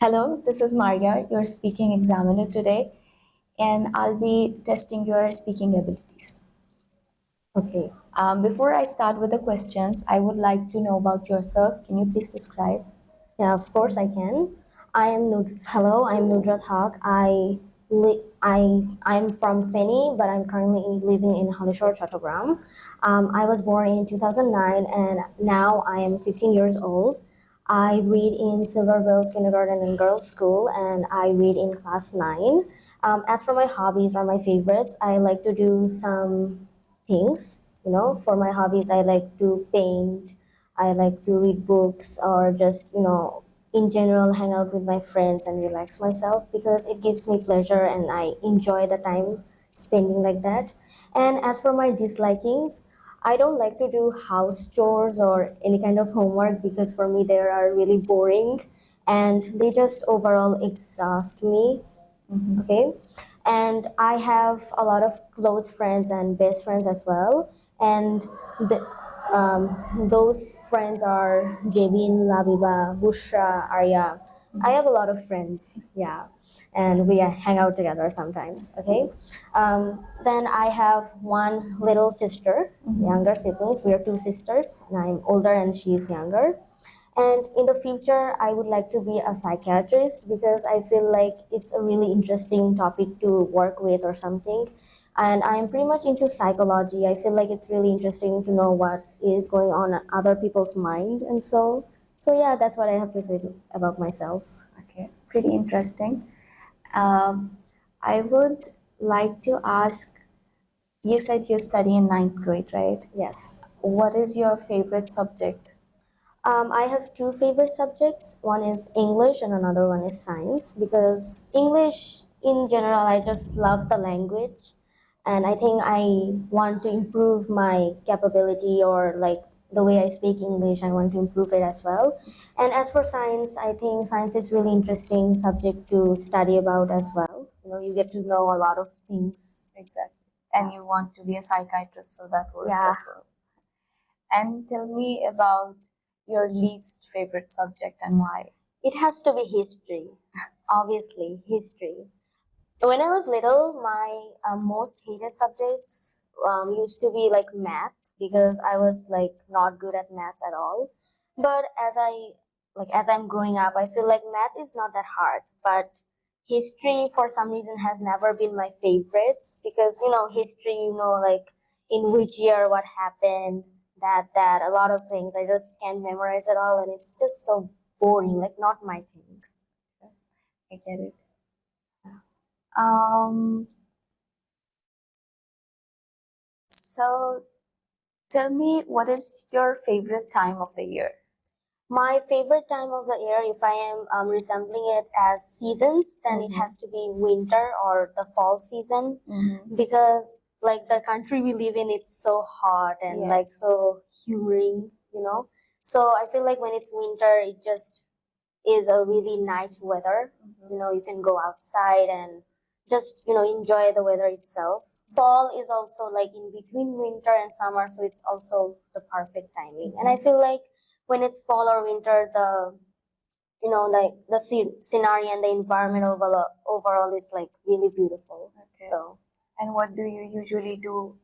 Hello, this is Maria, your speaking examiner today, and I'll be testing your speaking abilities. Okay, before I start with the questions, I would like to know about yourself. Can you please describe? Yeah, of course I can. Hello, I'm Nudrat Hoque. I'm from Feni, but I'm currently living in Halishore, Chattogram. I was born in 2009, and now I am 15 years old. I read in Silverbells Kindergarten and Girls School, and I read in class 9. As for my hobbies or my favorites, I like to do some things. For my hobbies, I like to paint. I like to read books or just, in general, hang out with my friends and relax myself because it gives me pleasure and I enjoy the time spending like that. And as for my dislikings, I don't like to do house chores or any kind of homework because for me they are really boring and they just overall exhaust me. Okay. And I have a lot of close friends and best friends as well. And those friends are Jabin, Labiba, Bushra, Arya. I have a lot of friends, yeah, and we hang out together sometimes. Okay, then I have one little sister, younger siblings. We are two sisters, and I'm older and she's younger. And in the future, I would like to be a psychiatrist because I feel like it's a really interesting topic to work with or something. And I'm pretty much into psychology. I feel like it's really interesting to know what is going on in other people's mind. And so yeah, that's what I have to say about myself. Okay, pretty interesting. I would like to ask, you said you study in ninth grade, right? Yes. What is your favorite subject? I have two favorite subjects. One is English and another one is science because English in general, I just love the language and I think I want to improve my capability or like the way I speak English, I want to improve it as well. And as for science, I think science is really interesting subject to study about as well. You get to know a lot of things. Exactly. And you want to be a psychiatrist, so that works Yeah. as well. And tell me about your least favorite subject and why. It has to be history. Obviously, history. When I was little, my most hated subjects used to be like math because I was like not good at maths at all. But as I'm growing up, I feel like math is not that hard. But history, for some reason, has never been my favorites because history, like in which year what happened, that a lot of things. I just can't memorize it all, and it's just so boring. Like not my thing. I get it. Um, so tell me, what is your favorite time of the year? My favorite time of the year, if I am resembling it as seasons, then it has to be winter or the fall season because like the country we live in, it's so hot and like so humid. So I feel like when it's winter, it just is a really nice weather. You can go outside and just enjoy the weather itself. Fall is also like in between winter and summer, so it's also the perfect timing. And I feel like when it's fall or winter, the like the scenario and the environment overall is like really beautiful. Okay. So And what do you usually do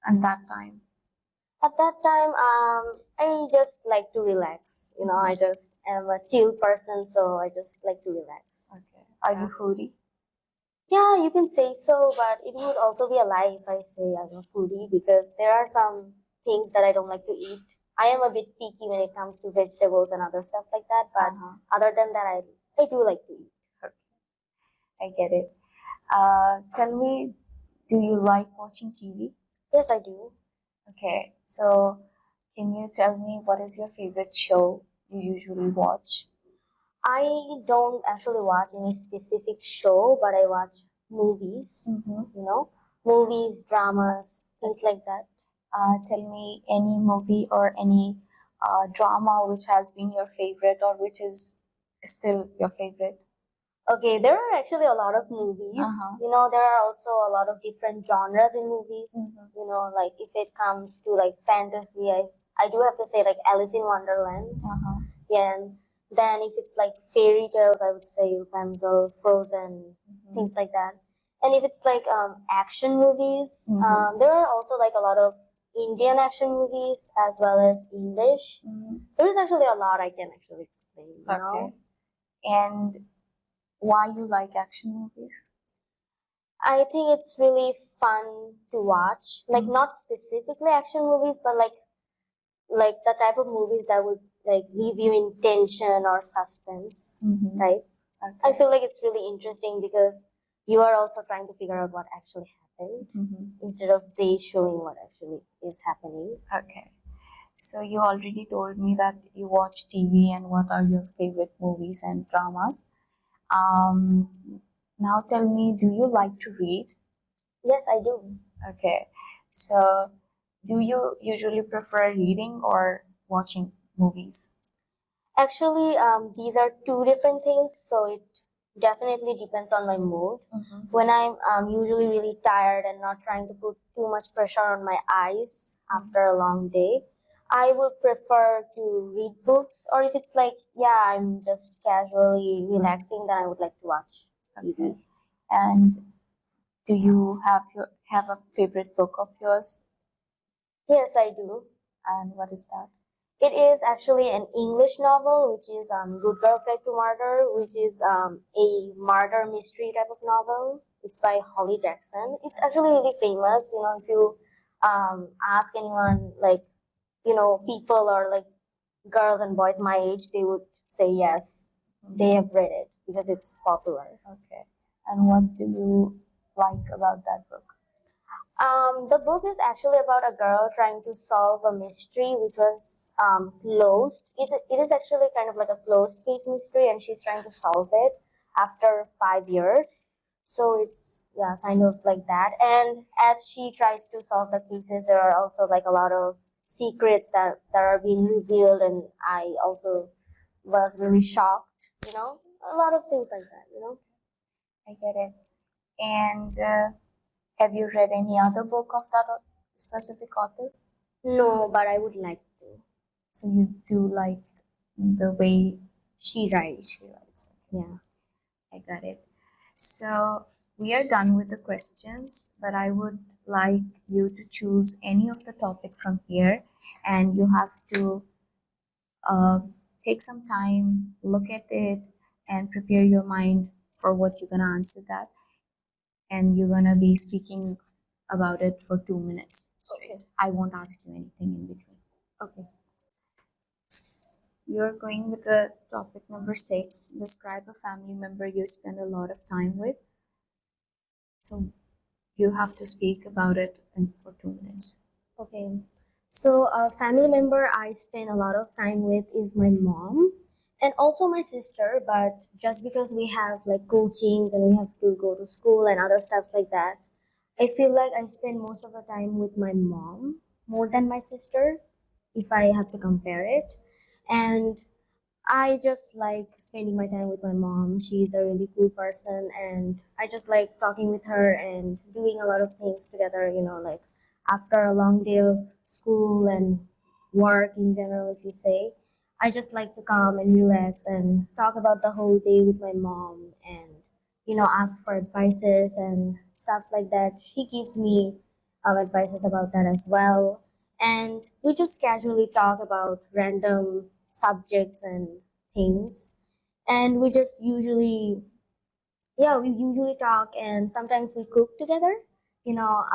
at that time? at that time, I just like to relax. I just am a chill person, so I just like to relax. Okay. Are you foodie? Yeah, you can say so, but it would also be a lie if I say I'm a foodie because there are some things that I don't like to eat. I am a bit picky when it comes to vegetables and other stuff like that, but other than that, I do like to eat. Okay. I get it. Tell me, do you like watching TV? Yes, I do. Okay, so can you tell me what is your favorite show you usually watch? I don't actually watch any specific show, but I watch movies, movies, dramas, things like that. Tell me any movie or any drama which has been your favorite or which is still your favorite. Okay, there are actually a lot of movies. There are also a lot of different genres in movies. Like if it comes to like fantasy, I do have to say like Alice in Wonderland. Yeah, and Then if it's like fairy tales, I would say Rapunzel, Frozen, things like that. And if it's like action movies, there are also like a lot of Indian action movies as well as English. There is actually a lot I can actually explain. You know? Okay. And why you like action movies? I think it's really fun to watch. Like not specifically action movies, but like the type of movies that would like leave you in tension or suspense, right? Okay. I feel like it's really interesting because you are also trying to figure out what actually happened instead of they showing what actually is happening. Okay. So you already told me that you watch TV and what are your favorite movies and dramas. Now tell me, do you like to read? Yes, I do. Okay. So do you usually prefer reading or watching movies? Actually, these are two different things, so it definitely depends on my mood. When I'm usually really tired and not trying to put too much pressure on my eyes after a long day, I would prefer to read books. Or if it's like, yeah, I'm just casually relaxing, then I would like to watch TV. Okay. And do you have a favorite book of yours? Yes, I do. And what is that? It is actually an English novel, which is Good Girls Guide to Murder, which is a murder mystery type of novel. It's by Holly Jackson. It's actually really famous. You know, if you ask anyone, like, you know, people or like girls and boys my age, they would say yes, they have read it because it's popular. Okay. And what do you like about that book? The book is actually about a girl trying to solve a mystery which was closed. It is actually kind of like a closed case mystery, and she's trying to solve it after 5 years. So it's, yeah, kind of like that. And as she tries to solve the cases, there are also like a lot of secrets that are being revealed, and I also was really shocked. You know, a lot of things like that. You know. I get it. And have you read any other book of that specific author? No, but I would like to. So you do like the way She writes. she writes. Yeah. I got it. So we are done with the questions, but I would like you to choose any of the topic from here, and you have to take some time, look at it, and prepare your mind for what you're gonna answer that. And you're gonna be speaking about it for 2 minutes straight. Okay. I won't ask you anything in between. Okay. You're going with the topic number 6. Describe a family member you spend a lot of time with. So you have to speak about it for 2 minutes. Okay. So a family member I spend a lot of time with is my mom and also my sister, but just because we have like coachings and we have to go to school and other stuff like that, I feel like I spend most of the time with my mom more than my sister if I have to compare it. And I just like spending my time with my mom. She's a really cool person, and I just like talking with her and doing a lot of things together, you know, like after a long day of school and work in general, if you say. I just like to come and relax and talk about the whole day with my mom and, you know, ask for advices and stuff like that. She gives me advices about that as well. And we just casually talk about random subjects and things. And we just usually, yeah, we usually talk and sometimes we cook together. You know,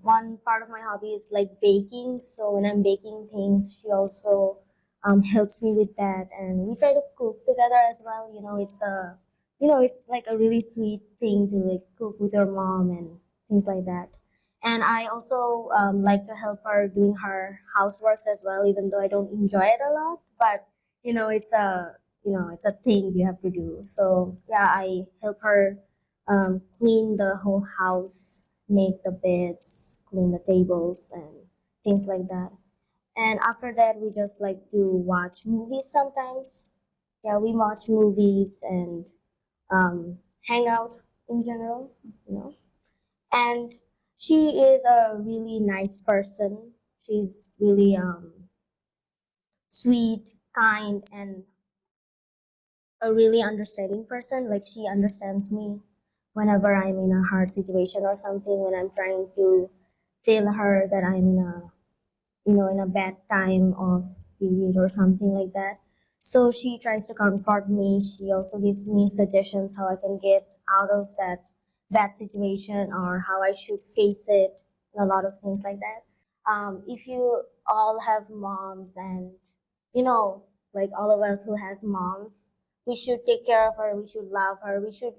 one part of my hobby is like baking. So when I'm baking things, she also helps me with that. And we try to cook together as well. It's like a really sweet thing to like cook with your mom and things like that. And I also like to help her doing her houseworks as well, even though I don't enjoy it a lot. But it's a thing you have to do. So yeah, I help her clean the whole house, make the beds, clean the tables, and things like that. And after that, we just like to watch movies sometimes. Yeah, we watch movies and hang out in general, you know. And she is a really nice person. She's really sweet, kind, and a really understanding person. Like she understands me whenever I'm in a hard situation or something, when I'm trying to tell her that I'm in a, in a bad time of period or something like that. So she tries to comfort me. She also gives me suggestions how I can get out of that bad situation or how I should face it, and a lot of things like that. If you all have moms, and you know, like all of us who has moms, we should take care of her. We should love her. We should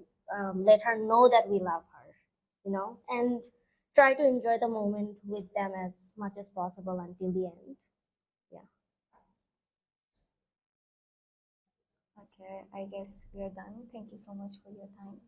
let her know that we love her, and try to enjoy the moment with them as much as possible until the end. Yeah. Okay, I guess we are done. Thank you so much for your time.